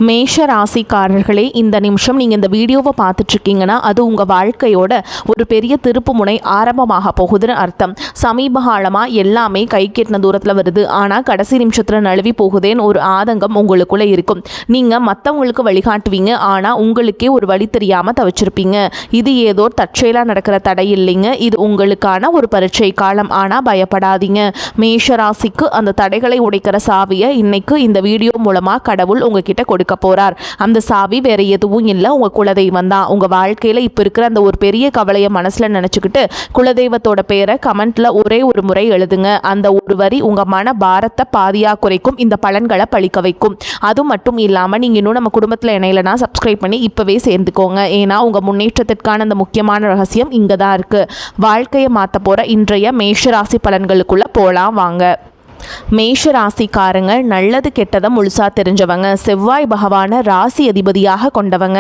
மேஷ ராசிக்காரர்களே, இந்த நிமிஷம் நீங்கள் இந்த வீடியோவை பார்த்துட்ருக்கீங்கன்னா அது உங்கள் வாழ்க்கையோட ஒரு பெரிய திருப்பு முனை ஆரம்பமாக போகுதுன்னு அர்த்தம். சமீப காலமாக எல்லாமே கை கெட்டின தூரத்தில் வருது, ஆனால் கடைசி நிமிஷத்தில் நழுவி போகுதேன்னு ஒரு ஆதங்கம் உங்களுக்குள்ளே இருக்கும். நீங்கள் மற்றவங்களுக்கு வழிகாட்டுவீங்க, ஆனால் உங்களுக்கே ஒரு வழி தெரியாமல் தவிச்சிருப்பீங்க. இது ஏதோ தற்செயலாக நடக்கிற தடை இல்லைங்க, இது உங்களுக்கான ஒரு பரீட்சை காலம். ஆனால் பயப்படாதீங்க. மேஷ ராசிக்கு அந்த தடைகளை உடைக்கிற சாவியை இன்னைக்கு இந்த வீடியோ மூலமாக கடவுள் உங்ககிட்ட கொடுக்க போறார். அந்த சாவி வேற எதுவும் இல்லை, உங்க குலதெய்வம் தான். உங்க வாழ்க்கையில இப்ப இருக்கிற அந்த ஒரு பெரிய கவலையை மனசுல நினைச்சுக்கிட்டு குலதெய்வத்தோட பேரை கமெண்ட்ல ஒரே ஒரு முறை எழுதுங்க. அந்த ஒரு வரி உங்க மன பாரத்தை பாதியா குறைக்கும், இந்த பலன்களை பழிக்க வைக்கும். அது மட்டும் இல்லாம நீங்க இன்னும் நம்ம குடும்பத்தில் இணையலனா சப்ஸ்கிரைப் பண்ணி இப்பவே சேர்ந்துக்கோங்க. ஏன்னா உங்க முன்னேற்றத்திற்கான அந்த முக்கியமான ரகசியம் இங்க தான் இருக்கு. வாழ்க்கையை மாற்ற போற இன்றைய மேஷராசி பலன்களுக்குள்ள போலாம் வாங்க. மேஷ ராசிக்காரங்க நல்லது கெட்டதை முழுசா தெரிஞ்சவங்க. செவ்வாய் பகவானை ராசி அதிபதியாக கொண்டவங்க.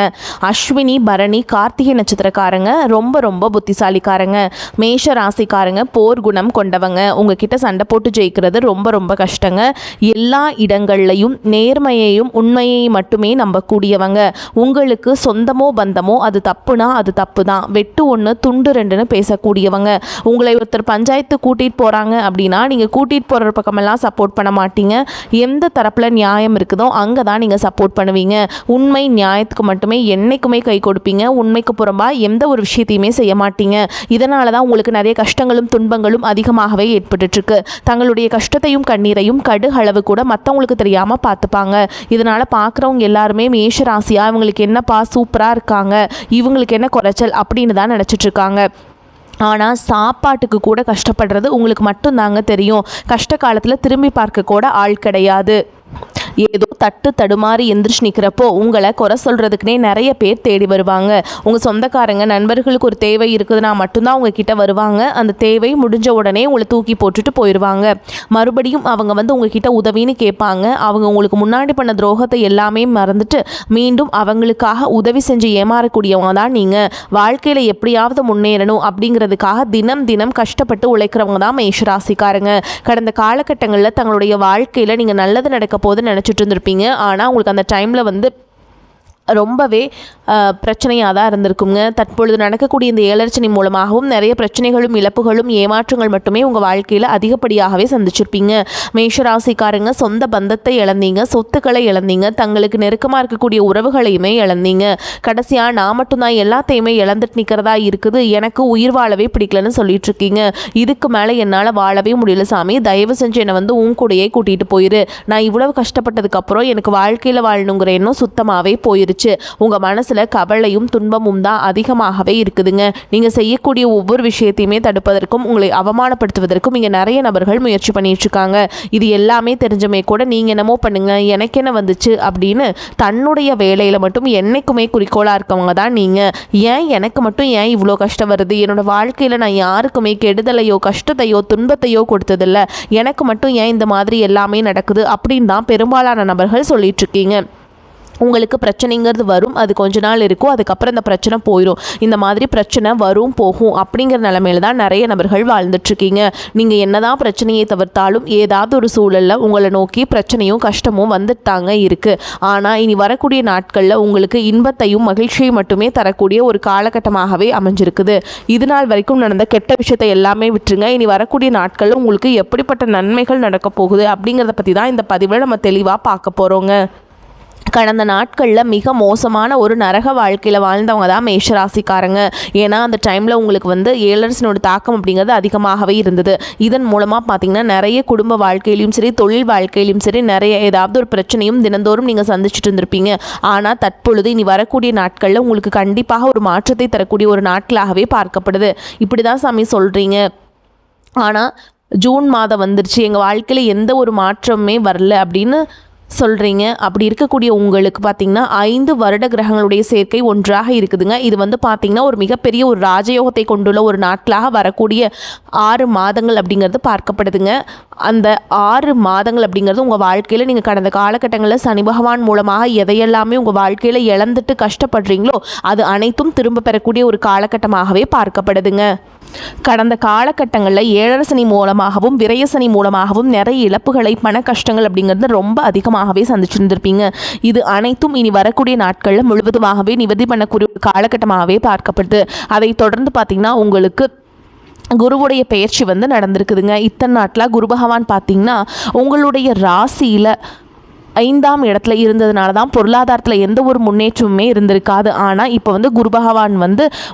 அஸ்வினி பரணி கார்த்திகை நட்சத்திரக்காரங்க ரொம்ப ரொம்ப புத்திசாலிக்காரங்க. மேஷ ராசிக்காரங்க போர் குணம் கொண்டவங்க. உங்ககிட்ட சண்டை போட்டு ஜெயிக்கிறது ரொம்ப ரொம்ப கஷ்டங்க. எல்லா இடங்கள்லையும் நேர்மையையும் உண்மையையும் மட்டுமே நம்பக்கூடியவங்க. உங்களுக்கு சொந்தமோ பந்தமோ அது தப்புனா அது தப்பு தான், வெட்டு ஒன்று துண்டு ரெண்டுன்னு பேசக்கூடியவங்க. உங்களை ஒருத்தர் பஞ்சாயத்து கூட்டிகிட்டு போகிறாங்க அப்படின்னா நீங்கள் கூட்டிகிட்டு போகிற பக்கம் எல்லாம் சப்போர்ட் பண்ண மாட்டீங்க. எந்த தரப்புல நியாயம் இருக்குதோ அங்கே தான் நீங்கள் சப்போர்ட் பண்ணுவீங்க. உண்மை நியாயத்துக்கு மட்டுமே என்னைக்குமே கை கொடுப்பீங்க. உண்மைக்கு புறம்பா எந்த ஒரு விஷயத்தையுமே செய்ய மாட்டீங்க. இதனால தான் உங்களுக்கு நிறைய கஷ்டங்களும் துன்பங்களும் அதிகமாகவே ஏற்பட்டுருக்கு. தங்களுடைய கஷ்டத்தையும் கண்ணீரையும் கடுகளவு கூட மற்றவங்களுக்கு தெரியாமல் பார்த்துப்பாங்க. இதனால் பார்க்குறவங்க எல்லாருமே மேஷ ராசியா இவங்களுக்கு என்னப்பா சூப்பராக இருக்காங்க, இவங்களுக்கு என்ன குறைச்சல் அப்படின்னு தான் நினச்சிட்டு இருக்காங்க. ஆனால் சாப்பாட்டுக்கு கூட கஷ்டப்படுறது உங்களுக்கு மட்டும்தாங்க தெரியும். கஷ்ட காலத்தில் திரும்பி பார்க்க கூட ஆள் கிடையாது. ஏதோ தட்டு தடுமாறி எந்திரிச்சு நிற்கிறப்போ உங்களை குறை சொல்கிறதுக்குனே நிறைய பேர் தேடி வருவாங்க. உங்கள் சொந்தக்காரங்க நண்பர்களுக்கு ஒரு தேவை இருக்குதுன்னா மட்டும்தான் உங்ககிட்ட வருவாங்க. அந்த தேவை முடிஞ்ச உடனே உங்களை தூக்கி போட்டுட்டு போயிடுவாங்க. மறுபடியும் அவங்க வந்து உங்ககிட்ட உதவின்னு கேட்பாங்க. அவங்க உங்களுக்கு முன்னாடி பண்ண துரோகத்தை எல்லாமே மறந்துட்டு மீண்டும் அவங்களுக்காக உதவி செஞ்சு ஏமாறக்கூடியவங்க தான் நீங்கள். வாழ்க்கையில் எப்படியாவது முன்னேறணும் அப்படிங்கிறதுக்காக தினம் தினம் கஷ்டப்பட்டு உழைக்கிறவங்க தான் மேஷராசிக்காரங்க. கடந்த காலகட்டங்களில் தங்களுடைய வாழ்க்கையில் நீங்கள் நல்லது நடக்க போது நினச்சிட்டு இருந்திருப்பீங்க. ஆனால் உங்களுக்கு அந்த டைமில் வந்து ரொம்பவே பிரச்சனையாக தான் இருந்திருக்குங்க. தற்பொழுது நடக்கக்கூடிய இந்த ஏழரச்சனை மூலமாகவும் நிறைய பிரச்சனைகளும் இழப்புகளும் ஏமாற்றங்கள் மட்டுமே உங்கள் வாழ்க்கையில் அதிகப்படியாகவே சந்திச்சிருப்பீங்க. மேஷராசிக்காரங்க சொந்த பந்தத்தை இழந்தீங்க, சொத்துக்களை இழந்தீங்க, தங்களுக்கு நெருக்கமாக இருக்கக்கூடிய உறவுகளையுமே இழந்தீங்க. கடைசியாக நான் மட்டும்தான் எல்லாத்தையுமே இழந்துட்டு நிற்கிறதா இருக்குது, எனக்கு உயிர் வாழவே பிடிக்கலன்னு சொல்லிட்டு இருக்கீங்க. இதுக்கு மேலே என்னால் வாழவே முடியல சாமி, தயவு செஞ்சு என்னை வந்து உன் கூடையே கூட்டிகிட்டு போயிரு. நான் இவ்வளவு கஷ்டப்பட்டதுக்கப்புறம் எனக்கு வாழ்க்கையில் வாழணுங்கிற எண்ணம் சுத்தமாகவே போயிருச்சு. உங்கள் மனசில் கவலையும் துன்பமும் தான் அதிகமாகவே இருக்குதுங்க. நீங்கள் செய்யக்கூடிய ஒவ்வொரு விஷயத்தையுமே தடுப்பதற்கும் உங்களை அவமானப்படுத்துவதற்கும் இங்கே நிறைய நபர்கள் முயற்சி பண்ணிட்டு இருக்காங்க. இது எல்லாமே தெரிஞ்சமே கூட நீங்கள் என்னமோ பண்ணுங்க, எனக்கு என்ன வந்துச்சு அப்படின்னு தன்னுடைய வேலையில் மட்டும் என்னைக்குமே குறிக்கோளாக இருக்கவங்க தான் நீங்கள். ஏன் எனக்கு மட்டும் ஏன் இவ்வளோ கஷ்டம் வருது, என்னோட வாழ்க்கையில் நான் யாருக்குமே கெடுதலையோ கஷ்டத்தையோ துன்பத்தையோ கொடுத்ததில்ல, எனக்கு மட்டும் ஏன் இந்த மாதிரி எல்லாமே நடக்குது அப்படின்னு தான் பெரும்பாலான நபர்கள் சொல்லிட்டு இருக்கீங்க. உங்களுக்கு பிரச்சனைங்கிறது வரும், அது கொஞ்ச நாள் இருக்கும், அதுக்கப்புறம் இந்த பிரச்சனை போயிடும். இந்த மாதிரி பிரச்சனை வரும் போகும் அப்படிங்கிற நிலைமையில தான் நிறைய நபர்கள் வாழ்ந்துட்டுருக்கீங்க. நீங்கள் என்னதான் பிரச்சனையை தவிர்த்தாலும் ஏதாவது ஒரு சூழலில் உங்களை நோக்கி பிரச்சனையும் கஷ்டமும் வந்துட்டாங்க இருக்குது. ஆனால் இனி வரக்கூடிய நாட்களில் உங்களுக்கு இன்பத்தையும் மகிழ்ச்சியை மட்டுமே தரக்கூடிய ஒரு காலகட்டமாகவே அமைஞ்சிருக்குது. இது நாள் வரைக்கும் நடந்த கெட்ட விஷயத்தை எல்லாமே விட்டுருங்க. இனி வரக்கூடிய நாட்களில் உங்களுக்கு எப்படிப்பட்ட நன்மைகள் நடக்க போகுது அப்படிங்கிறத பற்றி தான் இந்த பதிவில் நம்ம தெளிவாக பார்க்க போகிறோங்க. கடந்த நாட்களில் மிக மோசமான ஒரு நரக வாழ்க்கையில் வாழ்ந்தவங்க தான் மேஷராசிக்காரங்க. ஏன்னா அந்த டைமில் உங்களுக்கு வந்து ஏழரசனோட தாக்கம் அப்படிங்கிறது அதிகமாகவே இருந்தது. இதன் மூலமாக பார்த்திங்கன்னா நிறைய குடும்ப வாழ்க்கையிலையும் சரி தொழில் வாழ்க்கையிலையும் சரி நிறைய ஏதாவது ஒரு பிரச்சனையும் தினந்தோறும் நீங்கள் சந்திச்சுட்டு இருந்திருப்பீங்க. ஆனால் தற்பொழுது இனி வரக்கூடிய நாட்களில் உங்களுக்கு கண்டிப்பாக ஒரு மாற்றத்தை தரக்கூடிய ஒரு நாட்களாகவே பார்க்கப்படுது. இப்படி தான் சாமி சொல்கிறீங்க, ஆனால் ஜூன் மாதம் வந்துருச்சு, எங்கள் வாழ்க்கையில் எந்த ஒரு மாற்றமே வரல அப்படின்னு சொல்கிறீங்க. அப்படி இருக்கக்கூடிய உங்களுக்கு பார்த்திங்கன்னா 5 வருட கிரகங்களுடைய சேர்க்கை ஒன்றாக இருக்குதுங்க. இது வந்து பார்த்திங்கன்னா ஒரு மிகப்பெரிய ஒரு ராஜயோகத்தை கொண்டுள்ள ஒரு நாட்களாக வரக்கூடிய 6 மாதங்கள் அப்படிங்கிறது பார்க்கப்படுதுங்க. அந்த 6 மாதங்கள் அப்படிங்கிறது உங்கள் வாழ்க்கையில் நீங்கள் கடந்த காலகட்டங்களில் சனி பகவான் மூலமாக எதையெல்லாமே உங்கள் வாழ்க்கையில் இழந்துட்டு கஷ்டப்படுறீங்களோ அது அனைத்தும் திரும்ப பெறக்கூடிய ஒரு காலகட்டமாகவே பார்க்கப்படுதுங்க. கடந்த காலகட்டங்களில் 7 சனி மூலமாகவும் விரய சனி மூலமாகவும் நிறைய இழப்புகளை பண கஷ்டங்கள் அப்படிங்கிறது ரொம்ப அதிகமாகவே சந்திச்சிருந்திருப்பீங்க. இது அனைத்தும் இனி வரக்கூடிய நாட்களில் முழுவதுமாகவே நிவர்த்தி பண்ணக்கூடிய ஒரு காலகட்டமாகவே பார்க்கப்படுது. அதை தொடர்ந்து பார்த்திங்கன்னா உங்களுக்கு குருவுடைய பெயர்ச்சி நடந்திருக்குதுங்க. இத்தனை நாட்டில் குரு பகவான் பார்த்திங்கன்னா உங்களுடைய ராசியில் 5ஆம் இடத்துல இருந்ததுனால தான் பொருளாதாரத்தில் எந்த ஒரு முன்னேற்றமுமே இருந்திருக்காது. ஆனால் இப்போ குரு பகவான்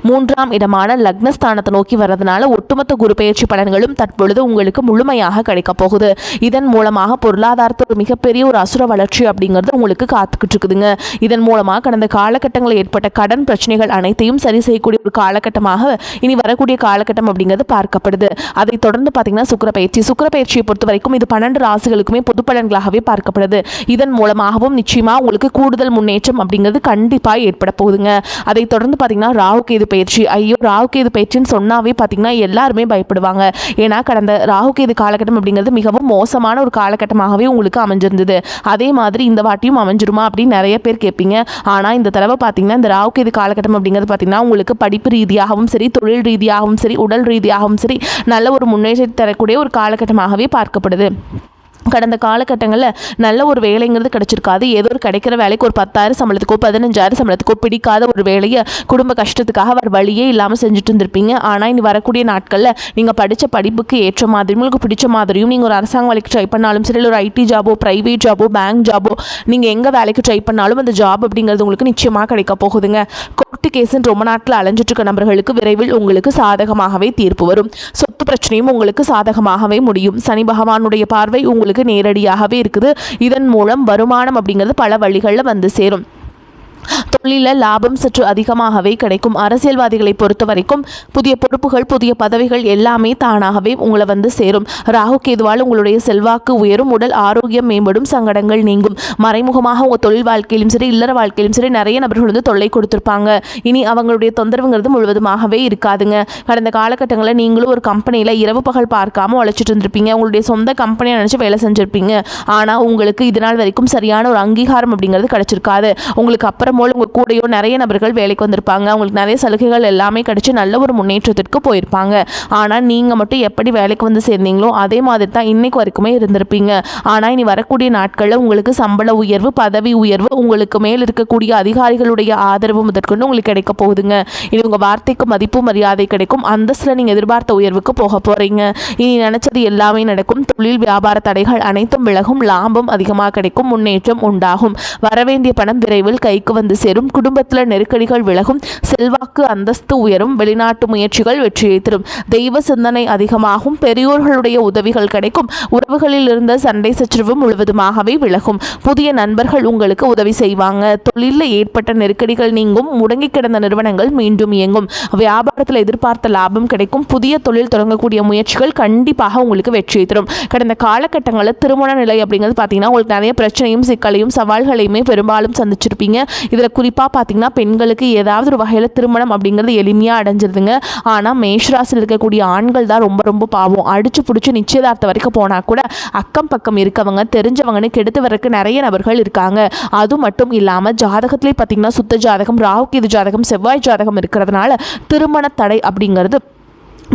3ஆம் இடமான லக்னஸ்தானத்தை நோக்கி வர்றதுனால ஒட்டுமொத்த குரு பெயர்ச்சி பலன்களும் தற்பொழுது உங்களுக்கு முழுமையாக கிடைக்க போகுது. இதன் மூலமாக பொருளாதாரத்தோட மிகப்பெரிய ஒரு அசுர வளர்ச்சி அப்படிங்கிறது உங்களுக்கு காத்துக்கிட்டு இருக்குதுங்க. இதன் மூலமாக கடந்த காலகட்டங்களில் ஏற்பட்ட கடன் பிரச்சனைகள் அனைத்தையும் சரி செய்யக்கூடிய ஒரு காலகட்டமாக இனி வரக்கூடிய காலகட்டம் அப்படிங்கிறது பார்க்கப்படுது. அதை தொடர்ந்து பார்த்தீங்கன்னா சுக்கிர பயிற்சியை பொறுத்த வரைக்கும் இது 12 ராசிகளுக்குமே பொது பலன்களாகவே பார்க்கப்படுது. இதன் மூலமாகவும் நிச்சயமாக உங்களுக்கு கூடுதல் முன்னேற்றம் அப்படிங்கிறது கண்டிப்பாக ஏற்பட போகுதுங்க. அதை தொடர்ந்து பார்த்தீங்கன்னா ராகுகேது பயிற்சி. ராகுகேது பயிற்சின்னு சொன்னாவே பார்த்தீங்கன்னா எல்லாருமே பயப்படுவாங்க. ஏன்னா கடந்த ராகுகேது காலகட்டம் அப்படிங்கிறது மிகவும் மோசமான ஒரு காலகட்டமாகவே உங்களுக்கு அமைஞ்சிருந்தது. அதே மாதிரி இந்த வாட்டியும் அமைஞ்சிருமா அப்படின்னு நிறைய பேர் கேட்பீங்க. ஆனால் இந்த தடவை பார்த்தீங்கன்னா இந்த ராகுகேது காலகட்டம் அப்படிங்கிறது பார்த்தீங்கன்னா உங்களுக்கு படிப்பு ரீதியாகவும் சரி, தொழில் ரீதியாகவும் சரி, உடல் ரீதியாகவும் சரி நல்ல ஒரு முன்னேற்றத்தை தரக்கூடிய ஒரு காலகட்டமாகவே பார்க்கப்படுது. கடந்த காலகட்டங்களில் நல்ல ஒரு வேலைங்கிறது கிடச்சிருக்காது. ஏதோ ஒரு கிடைக்கிற வேலைக்கு ஒரு 10,000 சம்பளத்துக்கோ 15,000 சம்பளத்துக்கோ பிடிக்காத ஒரு வேலையை குடும்ப கஷ்டத்துக்காக அவர் வழியே இல்லாமல் செஞ்சுட்டு இருந்திருப்பீங்க. ஆனால் இனி வரக்கூடிய நாட்களில் நீங்கள் படித்த படிப்புக்கு ஏற்ற மாதிரி உங்களுக்கு பிடிச்ச மாதிரியும் நீங்கள் ஒரு அரசாங்க வேலைக்கு ட்ரை பண்ணாலும் சரி, ஒரு ஐடி ஜாபோ, ப்ரைவேட் ஜாபோ, பேங்க் ஜாபோ, நீங்கள் எங்கே வேலைக்கு ட்ரை பண்ணாலும் அந்த ஜாப் அப்படிங்கிறது உங்களுக்கு நிச்சயமாக கிடைக்க போகுதுங்க. கோர்ட்டு கேஸுன்னு ரொம்ப நாட்டில் அலைஞ்சிட்டு இருக்க நபர்களுக்கு விரைவில் உங்களுக்கு சாதகமாகவே தீர்ப்பு வரும். சொத்து பிரச்சனையும் உங்களுக்கு சாதகமாகவே முடியும். சனி பகவானுடைய பார்வை உங்களுக்கு நேரடியாகவே இருக்குது. இதன் மூலம் வருமானம் அப்படிங்கிறது பல வழிகளில் சேரும். தொழிலில் லாபம் சற்று அதிகமாகவே கிடைக்கும். அரசியல்வாதிகளை பொறுத்த வரைக்கும் புதிய பொறுப்புகள், புதிய பதவிகள் எல்லாமே தானாகவே உங்களை சேரும். ராகு கேதுவால் உங்களுடைய செல்வாக்கு உயரும், உடல் ஆரோக்கியம் மேம்படும், சங்கடங்கள் நீங்கும். மறைமுகமாக உங்கள் தொழில் வாழ்க்கையிலும் சரி, இல்லற வாழ்க்கையிலும் சரி நிறைய நபர்கள் தொல்லை கொடுத்துருப்பாங்க. இனி அவங்களுடைய தொந்தரவுங்கிறது முழுவதுமாகவே இருக்காதுங்க. கடந்த காலகட்டங்களில் நீங்களும் ஒரு கம்பெனியில் இரவு பகல் பார்க்காம உழைச்சிட்டு இருந்திருப்பீங்க. உங்களுடைய சொந்த கம்பெனியை நினச்சி வேலை செஞ்சுருப்பீங்க. ஆனால் உங்களுக்கு இதனால் வரைக்கும் சரியான ஒரு அங்கீகாரம் அப்படிங்கிறது கிடைச்சிருக்காது. உங்களுக்கு அப்புறம் உங்கள் கூடையோ நிறைய நபர்கள் வேலைக்கு வந்திருப்பாங்க. அவங்களுக்கு நிறைய சலுகைகள் எல்லாமே கிடைச்சி நல்ல ஒரு முன்னேற்றத்திற்கு போயிருப்பாங்க. ஆனால் நீங்கள் மட்டும் எப்படி வேலைக்கு சேர்ந்தீங்களோ அதே மாதிரி தான் இன்னைக்கு வரைக்குமே இருந்திருப்பீங்க. ஆனால் இனி வரக்கூடிய நாட்களில் உங்களுக்கு சம்பள உயர்வு, பதவி உயர்வு, உங்களுக்கு மேல் இருக்கக்கூடிய அதிகாரிகளுடைய ஆதரவு முதற்கொண்டு உங்களுக்கு கிடைக்க போகுதுங்க. இனி உங்கள் வார்த்தைக்கு மதிப்பு மரியாதை கிடைக்கும். அந்தஸ்தில் நீங்கள் எதிர்பார்த்த உயர்வுக்கு போக போகிறீங்க. இனி நினைச்சது எல்லாமே நடக்கும். தொழில் வியாபார தடைகள் அனைத்தும் விலகும். லாபம் அதிகமாக கிடைக்கும். முன்னேற்றம் உண்டாகும். வரவேண்டிய பணம் விரைவில் கைக்கு சேரும். குடும்பத்தில் நெருக்கடிகள் விலகும். செல்வாக்கு அந்தஸ்து உயரும். வெளிநாட்டு முயற்சிகள் வெற்றியை தரும். தெய்வ சிந்தனை அதிகமாகும். பெரியோர்களுடைய உதவிகள் கிடைக்கும். உறவுகளில் இருந்த சண்டை சச்சரவு முழுவதுமாகவே விலகும். புதிய நண்பர்கள் உங்களுக்கு உதவி செய்வாங்க. தொழிலில் ஏற்பட்ட நெருக்கடிகள் நீங்கும். முடங்கி கிடந்த நிறுவனங்கள் மீண்டும் இயங்கும். வியாபாரத்தில் எதிர்பார்த்த லாபம் கிடைக்கும். புதிய தொழில் தொடங்கக்கூடிய முயற்சிகள் கண்டிப்பாக உங்களுக்கு வெற்றியை தரும். கடந்த காலகட்டங்களில் திருமண நிலை அப்படிங்கிறது பார்த்தீங்கன்னா உங்களுக்கு நிறைய பிரச்சனையும் சிக்கலையும் சவால்களையுமே பெரும்பாலும் சந்திச்சிருப்பீங்க. இதில் குறிப்பாக பார்த்தீங்கன்னா பெண்களுக்கு ஏதாவது ஒரு வகையில் திருமணம் அப்படிங்கிறது எளிமையாக அடைஞ்சிருதுங்க. ஆனால் மேஷராசியில் இருக்கக்கூடிய ஆண்கள் தான் ரொம்ப ரொம்ப பாவம். அடிச்சு பிடிச்சி நிச்சயதார்த்தம் வரைக்கும் போனால் கூட அக்கம் பக்கம் இருக்கவங்க தெரிஞ்சவங்கன்னு கெடுத்து வரக்கு நிறைய நபர்கள் இருக்காங்க. அது மட்டும் இல்லாமல் ஜாதகத்திலே பார்த்தீங்கன்னா சுத்த ஜாதகம், ராகுகேது ஜாதகம், செவ்வாய் ஜாதகம் இருக்கிறதுனால திருமண தடை அப்படிங்கிறது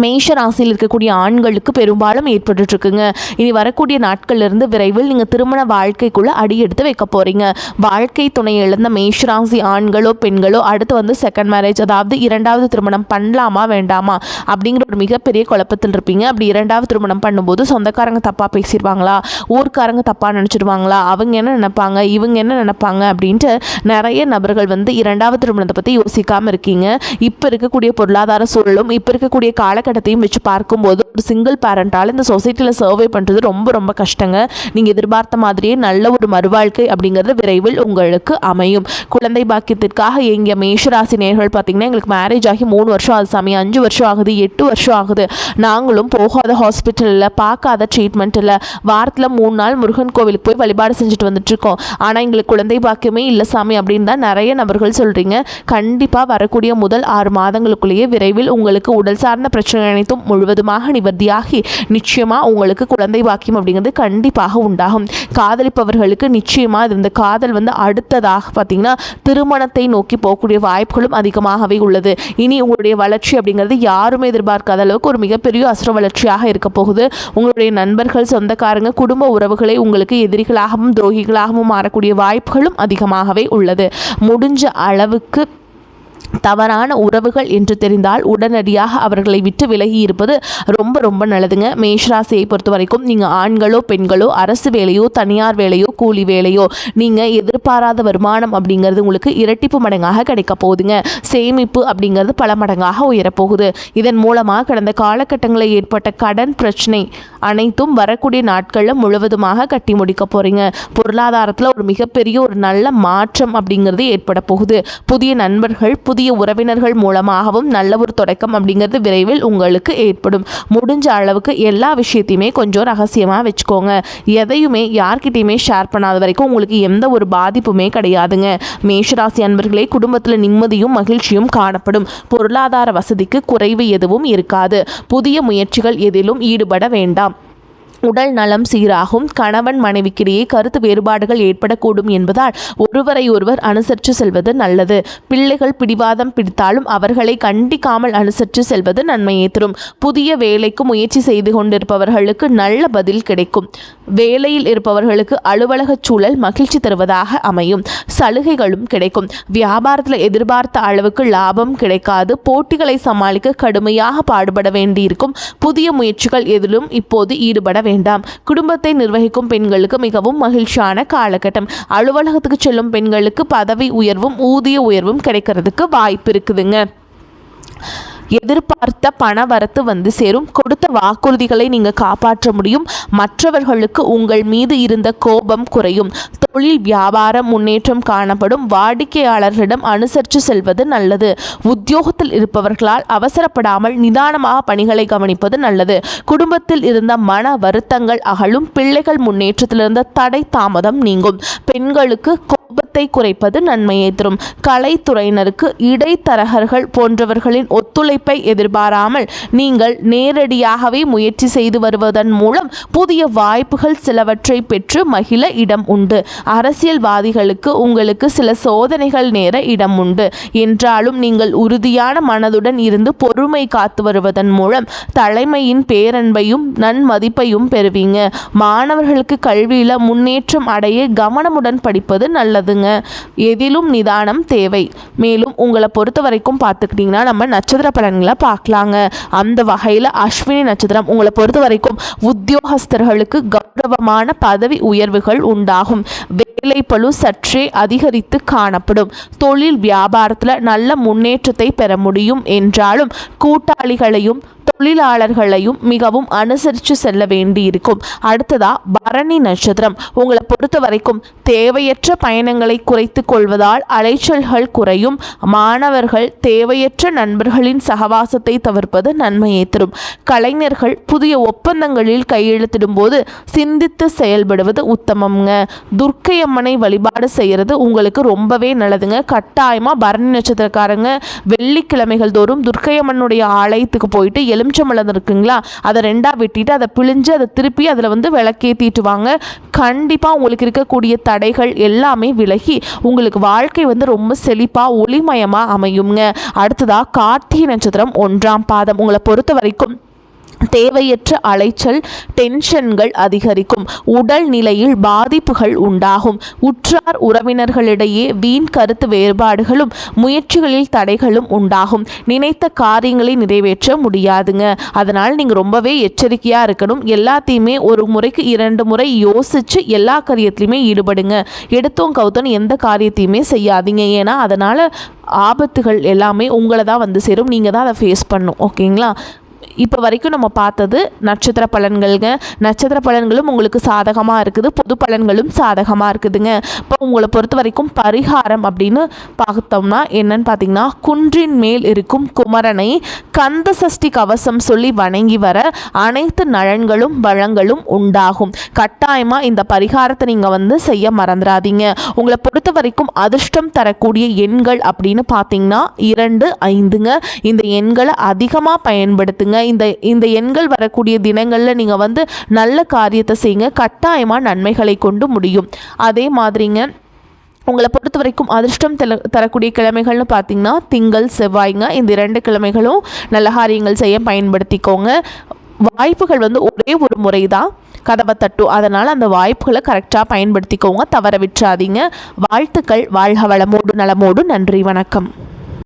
மேஷ ராசியில் இருக்கக்கூடிய ஆண்களுக்கு பெரும்பாலும் ஏற்பட்டுருக்குங்க. இனி வரக்கூடிய நாட்கள்லேருந்து விரைவில் நீங்கள் திருமண வாழ்க்கைக்குள்ளே அடி எடுத்து வைக்க போகிறீங்க. வாழ்க்கை துணை இழந்த மேஷ ராசி ஆண்களோ பெண்களோ அடுத்து செகண்ட் மேரேஜ், அதாவது 2வது திருமணம் பண்ணலாமா வேண்டாமா அப்படிங்கிற ஒரு மிகப்பெரிய குழப்பத்தில் இருப்பீங்க. அப்படி 2வது திருமணம் பண்ணும்போது சொந்தக்காரங்க தப்பாக பேசிடுவாங்களா, ஊர்க்காரங்க தப்பாக நினச்சிடுவாங்களா, அவங்க என்ன நினைப்பாங்க, இவங்க என்ன நினைப்பாங்க அப்படின்ட்டு நிறைய நபர்கள் 2வது திருமணத்தை பற்றி யோசிக்காமல் இருக்கீங்க. இப்போ இருக்கக்கூடிய பொருளாதார சூழலும் இப்போ இருக்கக்கூடிய காலகட்டத்தையும் வச்சு பார்க்கும்போது ஒரு சிங்கிள் பேரண்டால் இந்த சொசைட்டியில் சர்வை பண்ணுறது ரொம்ப ரொம்ப கஷ்டங்க. நீங்கள் எதிர்பார்த்த மாதிரியே நல்ல ஒரு மறுவாழ்க்கை அப்படிங்கிறது விரைவில் உங்களுக்கு அமையும். குழந்தை பாக்கியத்திற்காக எங்கள் மேஷராசி நேயர்கள் பார்த்தீங்கன்னா எங்களுக்கு மேரேஜ் ஆகி 3 வருஷம் ஆகுது சாமி, 5 வருஷம் ஆகுது, 8 வருஷம் ஆகுது, நாங்களும் போகாத ஹாஸ்பிட்டலில் பார்க்காத ட்ரீட்மெண்ட் இல்லை, வாரத்தில் 3 நாள் முருகன் கோவிலுக்கு போய் வழிபாடு செஞ்சுட்டு வந்துட்டுருக்கோம், ஆனால் எங்களுக்கு குழந்தை பாக்கியமே இல்லை சாமி அப்படின்னு தான் நிறைய நபர்கள் சொல்கிறீங்க. கண்டிப்பாக வரக்கூடிய முதல் 6 மாதங்களுக்குள்ளேயே விரைவில் உங்களுக்கு உடல் சார்ந்த பிரச்சனை பிரச்சனை அனைத்தும் முழுவதுமாக நிவர்த்தியாகி நிச்சயமாக உங்களுக்கு குழந்தை பாக்கியம் அப்படிங்கிறது கண்டிப்பாக உண்டாகும். காதலிப்பவர்களுக்கு நிச்சயமாக இந்த காதல் அடுத்ததாக பார்த்தீங்கன்னா திருமணத்தை நோக்கி போகக்கூடிய வாய்ப்புகளும் அதிகமாகவே உள்ளது. இனி உங்களுடைய வளர்ச்சி அப்படிங்கிறது யாருமே எதிர்பார்க்காத அளவுக்கு ஒரு மிகப்பெரிய அசுர வளர்ச்சியாக இருக்க போகுது. உங்களுடைய நண்பர்கள், சொந்தக்காரங்க, குடும்ப உறவுகளை உங்களுக்கு எதிரிகளாகவும் துரோகிகளாகவும் மாறக்கூடிய வாய்ப்புகளும் அதிகமாகவே உள்ளது. முடிஞ்ச அளவுக்கு தவறான உறவுகள் என்று தெரிந்தால் உடனடியாக அவர்களை விட்டு விலகி இருப்பது ரொம்ப ரொம்ப நல்லதுங்க. மேஷராசியை பொறுத்த வரைக்கும் நீங்கள் ஆண்களோ பெண்களோ அரசு வேலையோ தனியார் வேலையோ கூலி வேலையோ நீங்கள் எதிர்பாராத வருமானம் அப்படிங்கிறது உங்களுக்கு இரட்டிப்பு மடங்காக கிடைக்க போகுதுங்க. சேமிப்பு அப்படிங்கிறது பல மடங்காக உயரப்போகுது. இதன் மூலமாக கடந்த காலகட்டங்களில் ஏற்பட்ட கடன் பிரச்சனை அனைத்தும் வரக்கூடிய நாட்களில் முழுவதுமாக கட்டி முடிக்க போகிறீங்க. பொருளாதாரத்தில் ஒரு மிகப்பெரிய ஒரு நல்ல மாற்றம் அப்படிங்கிறது ஏற்பட போகுது. புதிய நண்பர்கள், புதிய உறவினர்கள் மூலமாகவும் நல்ல ஒரு தொடக்கம் அப்படிங்கிறது விரைவில் உங்களுக்கு ஏற்படும். முடிஞ்ச அளவுக்கு எல்லா விஷயத்தையுமே கொஞ்சம் ரகசியமாக வச்சுக்கோங்க. எதையுமே யார்கிட்டையுமே ஷேர் பண்ணாத வரைக்கும் உங்களுக்கு எந்த ஒரு பாதிப்புமே கிடையாதுங்க. மேஷராசி அன்பர்களே, குடும்பத்தில் நிம்மதியும் மகிழ்ச்சியும் காணப்படும். பொருளாதார வசதிக்கு குறைவு எதுவும் இருக்காது. புதிய முயற்சிகள் எதிலும் ஈடுபட வேண்டாம். உடல் நலம் சீராகும். கணவன் மனைவிக்கிடையே கருத்து வேறுபாடுகள் ஏற்படக்கூடும் என்பதால் ஒருவரை ஒருவர் அனுசரித்து செல்வது நல்லது. பிள்ளைகள் பிடிவாதம் பிடித்தாலும் அவர்களை கண்டிக்காமல் அனுசரித்து செல்வது நன்மையை தரும். புதிய வேலைக்கு முயற்சி செய்து கொண்டிருப்பவர்களுக்கு நல்ல பதில் கிடைக்கும். வேலையில் இருப்பவர்களுக்கு அலுவலக சூழல் மகிழ்ச்சி தருவதாக அமையும். சலுகைகளும் கிடைக்கும். வியாபாரத்தில் எதிர்பார்த்த அளவுக்கு லாபம் கிடைக்காது. போட்டிகளை சமாளிக்க கடுமையாக பாடுபட வேண்டியிருக்கும். புதிய முயற்சிகள் எதிலும் இப்போது ஈடுபட வேண்டாம். குடும்பத்தை நிர்வகிக்கும் பெண்களுக்கு மிகவும் மகிழ்ச்சியான காலகட்டம். அலுவலகத்துக்கு செல்லும் பெண்களுக்கு பதவி உயர்வும் ஊதிய உயர்வும் கிடைக்கிறதுக்கு வாய்ப்பு இருக்குதுங்க. எதிர்பார்த்த பண வரத்து சேரும். கொடுத்த வாக்குறுதிகளை நீங்கள் காப்பாற்ற முடியும். மற்றவர்களுக்கு உங்கள் மீது இருந்த கோபம் குறையும். தொழில் வியாபார முன்னேற்றம் காணப்படும். வாடிக்கையாளர்களிடம் அனுசரித்து செல்வது நல்லது. உத்தியோகத்தில் இருப்பவர்களால் அவசரப்படாமல் நிதானமாக பணிகளை கவனிப்பது நல்லது. குடும்பத்தில் இருந்த மன வருத்தங்கள் அகலும். பிள்ளைகள் முன்னேற்றத்திலிருந்த தடை தாமதம் நீங்கும். பெண்களுக்கு கோபத்தை குறைப்பது நன்மையை தரும். கலைத்துறையினருக்கு இடைத்தரகர்கள் போன்றவர்களின் ஒத்துழைப்பை எதிர்பாராமல் நீங்கள் நேரடியாகவே முயற்சி செய்து வருவதன் மூலம் புதிய வாய்ப்புகள் சிலவற்றை பெற்று மகிழ இடம் உண்டு. அரசியல்வாதிகளுக்கு உங்களுக்கு சில சோதனைகள் நேர இடம் உண்டு. என்றாலும் நீங்கள் உறுதியான மனதுடன் இருந்து பொறுமை காத்து வருவதன் மூலம் தலைமையின் பேரன்பையும் நன்மதிப்பையும் பெறுவீங்க. மாணவர்களுக்கு கல்வியில் முன்னேற்றம் அடைய கவனமுடன் படிப்பது நல்லதுங்க. எதிலும் நிதானம் தேவை. மேலும் உங்களை பொறுத்த வரைக்கும் பார்த்துக்கிட்டிங்கன்னா நம்ம நட்சத்திர பலன்களை பார்க்கலாங்க. அந்த வகையில் அஸ்வினி நட்சத்திரம் உங்களை பொறுத்த வரைக்கும் உத்தியோகஸ்தர்களுக்கு கௌரவமான பதவி உயர்வுகள் உண்டாகும். வேலை பளு சற்றே அதிகரித்து காணப்படும். தொழில் வியாபாரத்தில் நல்ல முன்னேற்றத்தை பெற முடியும் என்றாலும் கூட்டாளிகளையும் தொழிலாளர்களையும் மிகவும் அனுசரித்து செல்ல வேண்டியிருக்கும். அடுத்ததா பரணி நட்சத்திரம் உங்களை பொறுத்த வரைக்கும் தேவையற்ற பயணங்களை குறைத்து கொள்வதால் அலைச்சல்கள் குறையும். மாணவர்கள் தேவையற்ற நண்பர்களின் சகவாசத்தை தவிர்ப்பது நன்மையை தரும். கலைஞர்கள் புதிய ஒப்பந்தங்களில் கையெழுத்திடும் போது சிந்தித்து செயல்படுவது உத்தமம்ங்க. துர்க்கை அம்மனை வழிபாடு செய்கிறது உங்களுக்கு ரொம்பவே நல்லதுங்க. கட்டாயமாக பரணி நட்சத்திரக்காரங்க வெள்ளிக்கிழமைகள் தோறும் துர்க்கை அம்மனுடைய ஆலயத்துக்கு போயிட்டு எலுமிச்சம்பழம் இருக்குங்களா, அதை ரெண்டாக வெட்டிட்டு அதை பிழிஞ்சு அதை திருப்பி அதில் விளக்கேற்றிட்டு வாங்க. கண்டிப்பாக உங்களுக்கு இருக்கக்கூடிய தடைகள் எல்லாமே விலகி உங்களுக்கு வாழ்க்கை ரொம்ப செழிப்பாக ஒளிமயமாக அமையுங்க. அடுத்ததாக கார்த்திகை நட்சத்திரம் 1ஆம் பாதம் உங்களை பொறுத்த வரைக்கும் தேவையற்ற அலைச்சல் டென்ஷன்கள் அதிகரிக்கும். உடல் நிலையில் பாதிப்புகள் உண்டாகும். உற்றார் உறவினர்களிடையே வீண் கருத்து வேறுபாடுகளும் முயற்சிகளில் தடைகளும் உண்டாகும். நினைத்த காரியங்களை நிறைவேற்ற முடியாதுங்க. அதனால் நீங்கள் ரொம்பவே எச்சரிக்கையாக இருக்கணும். எல்லாத்தையுமே ஒரு முறைக்கு 2 முறை யோசித்து எல்லா காரியத்திலையுமே ஈடுபடுங்க. எடுத்தோம் கவுத்தோன்னு எந்த காரியத்தையுமே செய்யாதீங்க. ஏன்னா அதனால் ஆபத்துகள் எல்லாமே உங்களை தான் சேரும். நீங்கள் தான் அதை ஃபேஸ் பண்ணணும். ஓகேங்களா? இப்போ வரைக்கும் நம்ம பார்த்தது நட்சத்திர பலன்கள்ங்க. நட்சத்திர பலன்களும் உங்களுக்கு சாதகமாக இருக்குது, பொது பலன்களும் சாதகமாக இருக்குதுங்க. இப்போ உங்களை பொறுத்த வரைக்கும் பரிகாரம் அப்படின்னு பார்த்தோம்னா என்னன்னு பார்த்தீங்கன்னா, குன்றின் மேல் இருக்கும் குமரனை கந்த சஷ்டி கவசம் சொல்லி வணங்கி வர அனைத்து நலன்களும் வளங்களும் உண்டாகும். கட்டாயமாக இந்த பரிகாரத்தை நீங்கள் செய்ய மறந்துடாதீங்க. உங்களை பொறுத்த வரைக்கும் அதிர்ஷ்டம் தரக்கூடிய எண்கள் அப்படின்னு பார்த்தீங்கன்னா 2, 5ங்க. இந்த எண்களை அதிகமாக பயன்படுத்துங்க. செய்யுங்க. இந்த இந்த எண்கள் வரக்கூடிய தினங்களில் நீங்கள் வந்து நல்ல காரியத்தை செய்யுங்க. கட்டாயமாக நன்மைகளை கொண்டு முடியும். அதே மாதிரிங்க உங்களை பொறுத்த வரைக்கும் அதிர்ஷ்டம் தரக்கூடிய கிழமைகள்னு பார்த்தீங்கன்னா திங்கள் செவ்வாய்ங்க. இந்த 2 கிழமைகளும் நல்ல காரியங்கள் செய்ய பயன்படுத்திக்கோங்க. வாய்ப்புகள் வந்து ஒரே ஒரு முறை தான் கதவை தட்டும். அதனால் அந்த வாய்ப்புகளை கரெக்டாக பயன்படுத்திக்கோங்க, தவற விட்டுறாதீங்க. வாழ்த்துக்கள். வாழ்க வளமோடு நலமோடு. நன்றி, வணக்கம்.